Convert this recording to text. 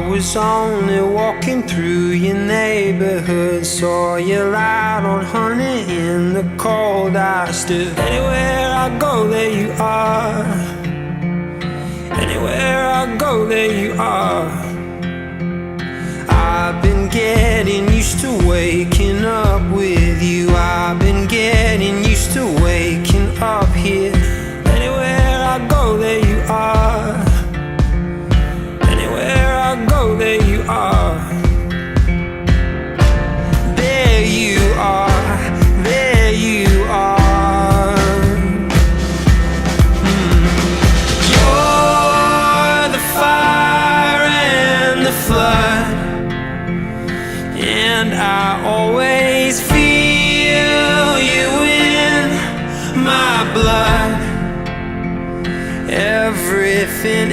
was only walking through your neighborhood, saw you light on honey in the cold. I stood. Anywhere I go, there you are. Anywhere I go, there you are. I've been getting used to waking up with you. I've been getting used to waking up here. Anywhere I go, there you are. Anywhere I go, there you are. There you are. There you are. You're the fire and the flood, and I always feel you in my blood. Everything